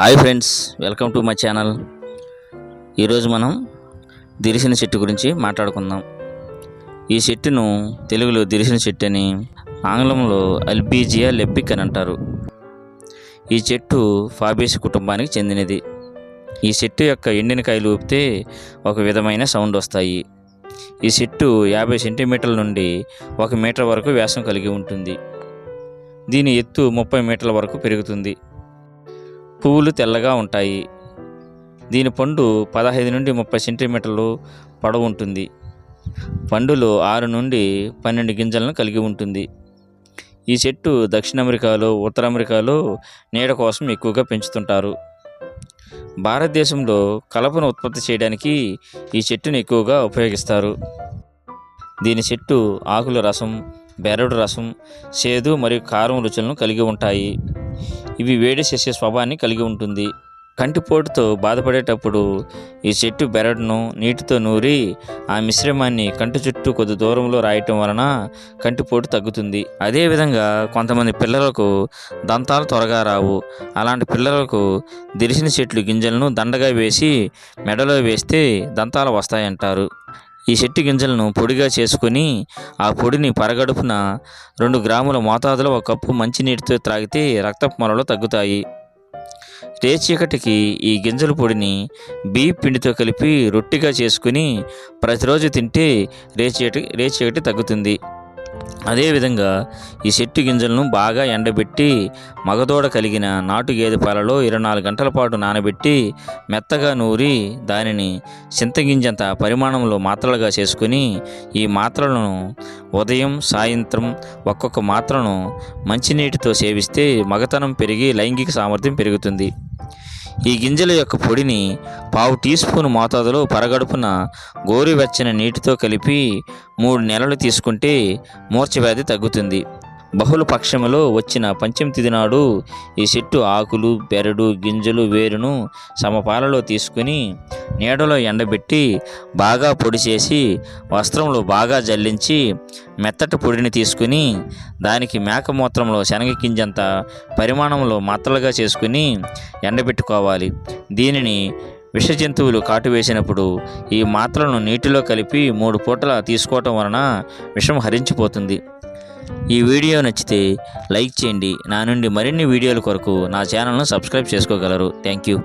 Hi friends, welcome to my channel. ఈరోజు మనం దిరిసిన చెట్టు గురించి మాట్లాడుకుందాం. ఈ చెట్టును తెలుగులో దిరిసిన చెట్టు అని, ఆంగ్లంలో అల్బీజియా లెప్పిక్ అని అంటారు. ఈ చెట్టు ఫాబేసి కుటుంబానికి చెందినది. ఈ చెట్టు యొక్క ఎండిన కాయలు ఊపితే ఒక విధమైన సౌండ్ వస్తాయి. ఈ చెట్టు 50 సెంటీమీటర్ల నుండి 1 మీటర్ వరకు వ్యాసం కలిగి ఉంటుంది. దీని ఎత్తు 30 మీటర్ల వరకు పెరుగుతుంది. పువ్వులు తెల్లగా ఉంటాయి. దీని పండు 15 నుండి 30 సెంటీమీటర్లు పొడవు ఉంటుంది. పండులో 6 నుండి 12 గింజలను కలిగి ఉంటుంది. ఈ చెట్టు దక్షిణ అమెరికాలో, ఉత్తర అమెరికాలో నీడ కోసం ఎక్కువగా పెంచుతుంటారు. భారతదేశంలో కలపను ఉత్పత్తి చేయడానికి ఈ చెట్టును ఎక్కువగా ఉపయోగిస్తారు. దీని చెట్టు ఆకుల రసం, బెరడు రసం, చేదు మరియు కారం రుచులను కలిగి ఉంటాయి. ఇవి వేడి చేసే స్వభావాన్ని కలిగి ఉంటుంది. కంటిపోటుతో బాధపడేటప్పుడు ఈ చెట్టు బెరడును నీటితో నూరి ఆ మిశ్రమాన్ని కంటి చుట్టూ కొద్ది దూరంలో రాయటం వలన కంటిపోటు తగ్గుతుంది. అదేవిధంగా కొంతమంది పిల్లలకు దంతాలు త్వరగా రావు. అలాంటి పిల్లలకు దిరిసిన చెట్లు గింజలను దండగా వేసి మెడలో వేస్తే దంతాలు వస్తాయంటారు. ఈ చెట్టు గింజలను పొడిగా చేసుకొని ఆ పొడిని పరగడుపున 2 గ్రాముల మోతాదులో 1 కప్పు మంచినీటితో త్రాగితే రక్తపు మొలలు తగ్గుతాయి. రేచీకటికి ఈ గింజల పొడిని బియ్యం పిండితో కలిపి రొట్టిగా చేసుకుని ప్రతిరోజు తింటే రేచీకటి తగ్గుతుంది. అదేవిధంగా ఈ చెట్టు గింజలను బాగా ఎండబెట్టి మగదూడ కలిగిన నాటు గేదె పాలలో 24 గంటల పాటు నానబెట్టి మెత్తగా నూరి దానిని చింతగింజంత పరిమాణంలో మాత్రలుగా చేసుకుని ఈ మాత్రలను ఉదయం సాయంత్రం ఒక్కొక్క మాత్రను మంచినీటితో సేవిస్తే మగతనం పెరిగి లైంగిక సామర్థ్యం పెరుగుతుంది. ఈ గింజల యొక్క పొడిని 1/2 టీ స్పూన్ మోతాదులో పరగడుపున గోరువెచ్చని నీటితో కలిపి 3 నెలలు తీసుకుంటే మూర్ఛవ్యాధి తగ్గుతుంది. బహుళ పక్షములో వచ్చిన పంచమి తిథి నాడు ఈ చెట్టు ఆకులు, బెరడు, గింజలు, వేరును సమపాలలో తీసుకుని నీడలో ఎండబెట్టి బాగా పొడి చేసి వస్త్రంలో బాగా జల్లించి మెత్తటి పొడిని తీసుకుని దానికి మేకమూత్రంలో శనగ గింజంత పరిమాణంలో మాత్రలుగా చేసుకుని ఎండబెట్టుకోవాలి. దీనిని విష జంతువులు కాటు వేసినప్పుడు ఈ మాత్రలను నీటిలో కలిపి 3 పూటల తీసుకోవటం వలన విషం హరించిపోతుంది. ఈ వీడియో నచ్చితే లైక్ చేయండి. నా నుండి మరిన్ని వీడియోల కొరకు నా ఛానల్ను సబ్స్క్రైబ్ చేసుకోగలరు. Thank you.